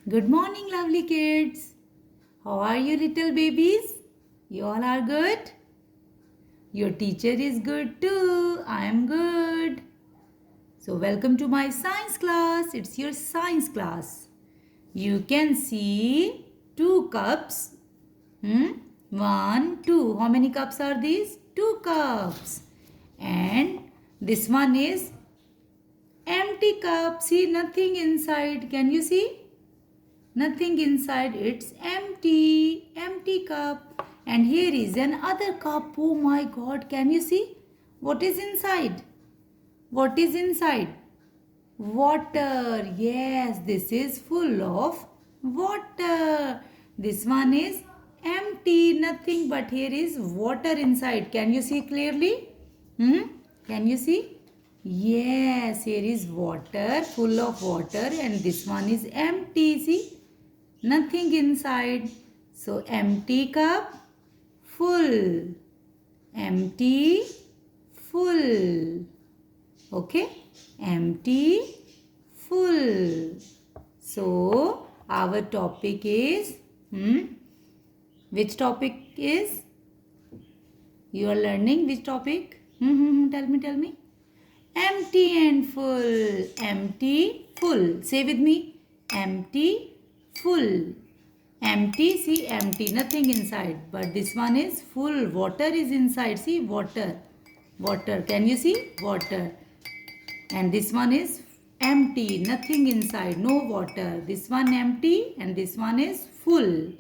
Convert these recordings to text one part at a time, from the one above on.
Good morning, lovely kids. How are you, little babies? You all are good? Your teacher is good too. I am good. So, welcome to my science class. It's your science class. You can see two cups. One, two. How many cups are these? Two cups. And this one is empty cup. See, nothing inside. Can you see? Nothing inside, it's empty cup. And here is another cup. Oh my god, can you see? What is inside? What is inside? Water. Yes, this is full of water. This one is empty, nothing, but here is water inside. Can you see clearly? Can you see? Yes, here is water, full of water, and this one is empty. See? Nothing inside. So empty cup, full. Empty, full. Okay? Empty, full. So our topic is, which topic is? You are learning which topic? Tell me. Empty and full. Empty, full. Say with me. Empty, full. Empty, see, empty, nothing inside. But this one is full. Water is inside. See, water. Water. Can you see? Water. And this one is empty, nothing inside, no water. This one empty and this one is full.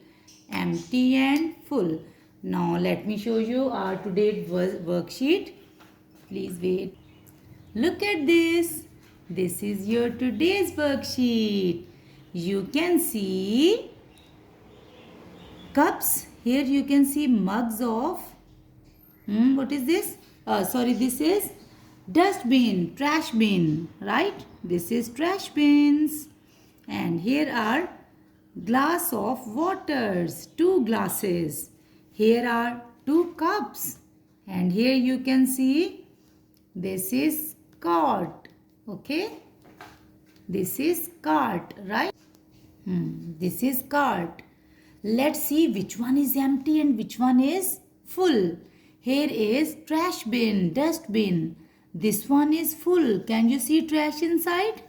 Empty and full. Now let me show you our today's worksheet. Please wait. Look at this. This is your today's worksheet. You can see cups. Here you can see mugs of, what is this? This is dustbin, trash bin, right? This is trash bins. And here are glass of waters, two glasses. Here are two cups. And here you can see this is cart, okay? This is cart, right? This is cart. Let's see which one is empty and which one is full. Here is trash bin, dustbin. This one is full. Can you see trash inside?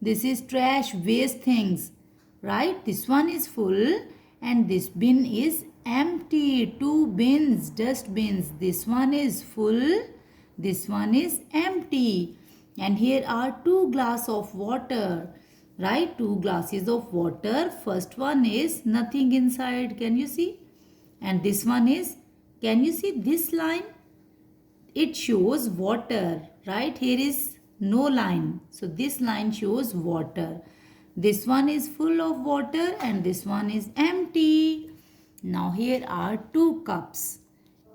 This is trash, waste things, right? This one is full and this bin is empty. Two bins, dustbins. This one is full. This one is empty. And here are two glasses of water, right? Two glasses of water. First one is nothing inside. Can you see? And this one is, can you see this line? It shows water, right? Here is no line. So this line shows water. This one is full of water and this one is empty. Now here are two cups.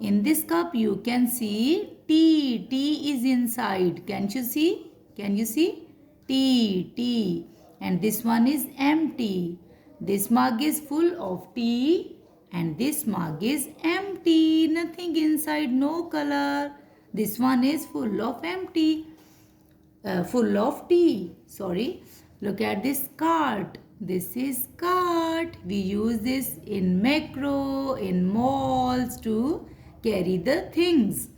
In this cup you can see tea. Tea is inside. Can you see? Can you see? Tea. And this one is empty. This mug is full of tea and this mug is empty. Nothing inside, no color. This one is full of full of tea. Look at this cart. This is cart. We use this in metro, in malls to carry the things.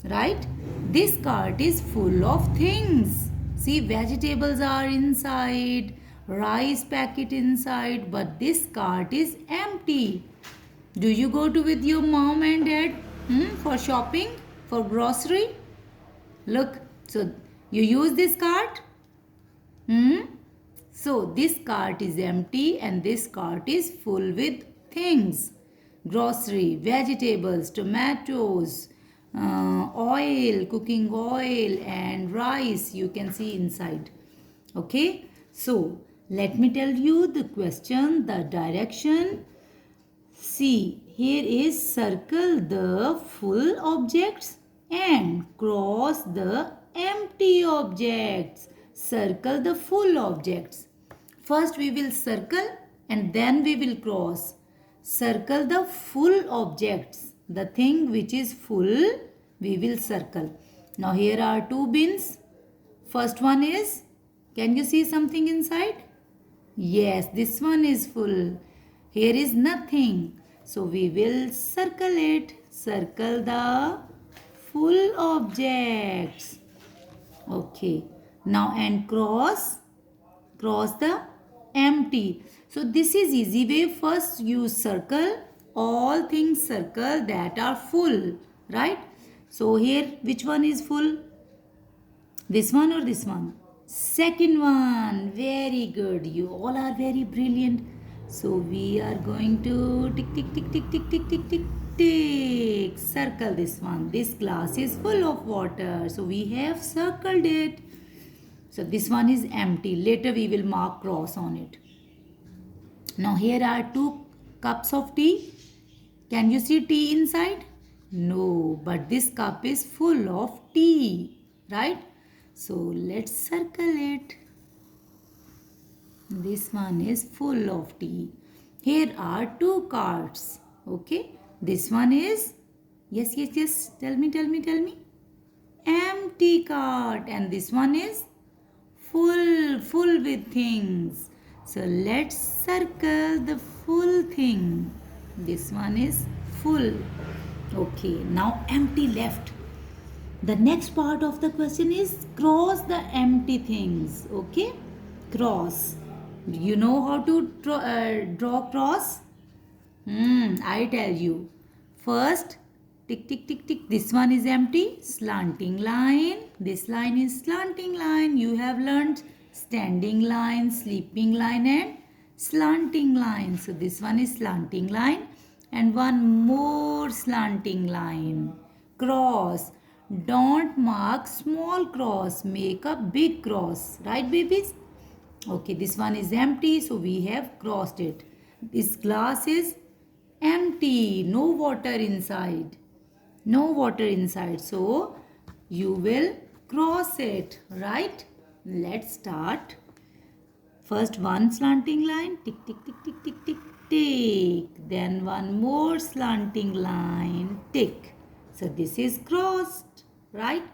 Right? This cart is full of things. See, vegetables are inside, rice packet inside, but this cart is empty. Do you go to with your mom and dad for shopping? For grocery? Look, so you use this cart? So this cart is empty and this cart is full with things. Grocery, vegetables, tomatoes, oil, cooking oil and rice you can see inside. Okay, so let me tell you the question, the direction. See, here is circle the full objects and cross the empty objects. Circle the full objects. First we will circle and then we will cross. Circle the full objects. The thing which is full we will circle. Now here are two bins. First one is, can you see something inside? Yes, this one is full. Here is nothing. So we will circle it. Circle the full objects. Okay. Now and cross the empty. So this is easy way. First you circle all things, circle that are full, right? So here which one is full? This one or this one? Second one. Very good. You all are very brilliant. So we are going to tick tick tick tick tick tick tick tick tick. Circle this one. This glass is full of water. So we have circled it. So this one is empty. Later we will mark cross on it. Now here are 2 cups of tea. Can you see tea inside? No, but this cup is full of tea, right? So let's circle it. This one is full of tea. Here are 2 cards. Okay. This one is, yes. Tell me. Empty card. And this one is full with things. So let's circle the full thing. This one is full. Okay. Now empty left. The next part of the question is cross the empty things. Okay. Cross. You know how to draw cross? I tell you. First, tick tick tick tick. This one is empty. Slanting line. This line is slanting line. You have learned standing line, sleeping line and slanting line. So this one is slanting line and one more slanting line. Cross. Don't mark small cross. Make a big cross. Right, babies? Okay, this one is empty, so we have crossed it. This glass is empty, no water inside. No water inside, so you will cross it, right? Let's start. First one slanting line, tick tick tick tick tick tick tick. Then one more slanting line, tick. So this is crossed, right?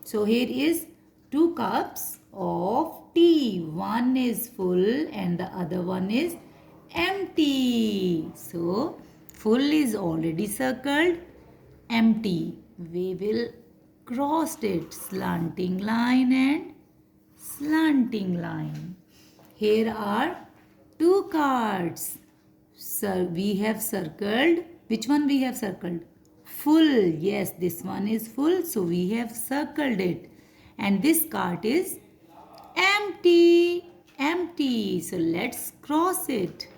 So here is 2 cups of tea. One is full and the other one is empty. So full is already circled. Empty. We will cross it. Slanting line and slanting line. Here are 2 cards. So we have circled. Which one we have circled? Full. Yes, this one is full. So we have circled it. And this card is empty. Empty. So let's cross it.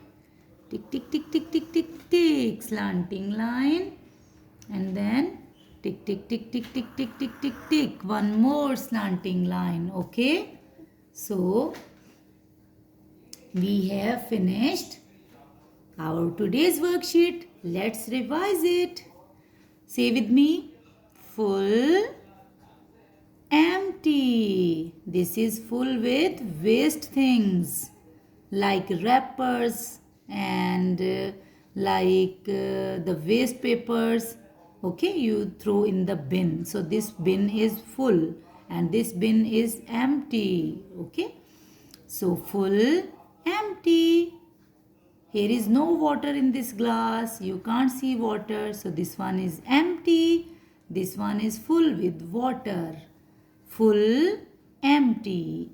Tick, tick, tick, tick, tick, tick, tick. Slanting line. And then tick, tick, tick, tick, tick, tick, tick, tick, tick. One more slanting line. Okay. So we have finished our today's worksheet. Let's revise it. Say with me. Full, empty. This is full with waste things like wrappers and the waste papers. Okay, you throw in the bin. So this bin is full and this bin is empty. Okay, so full, empty. Here is no water in this glass. You can't see water. So this one is empty. This one is full with water. Full, empty.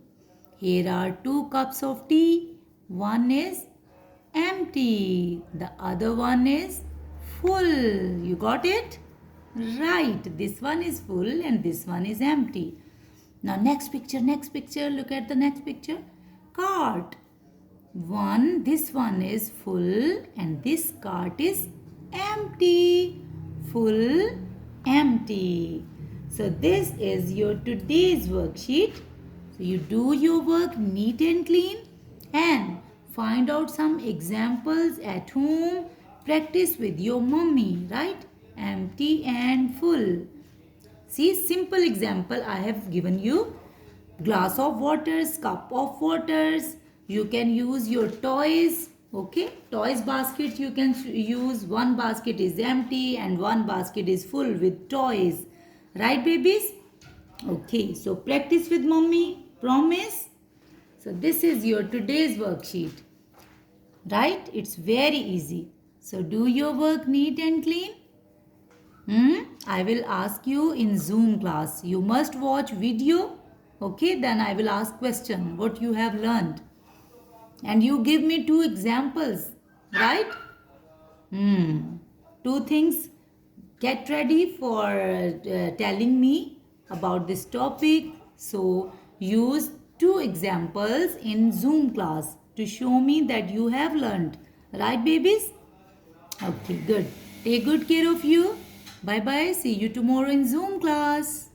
Here are 2 cups of tea. One is empty. The other one is full. You got it? Right. This one is full and this one is empty. Now next picture. Look at the next picture. Cart. This one is full and this cart is empty. Full, empty. So this is your today's worksheet. So you do your work neat and clean and find out some examples at home. Practice with your mummy, right? Empty and full. See, simple example I have given you. Glass of waters, cup of waters. You can use your toys. Okay, toys basket you can use. One basket is empty and one basket is full with toys. Right, babies? Okay, so practice with mommy. Promise? So this is your today's worksheet. Right? It's very easy. So do your work neat and clean. I will ask you in Zoom class. You must watch video. Okay, then I will ask question what you have learned. And you give me 2 examples. Right? Two things. Get ready for telling me about this topic. So use 2 examples in Zoom class to show me that you have learned. Right, babies? Okay, good. Take good care of you. Bye bye. See you tomorrow in Zoom class.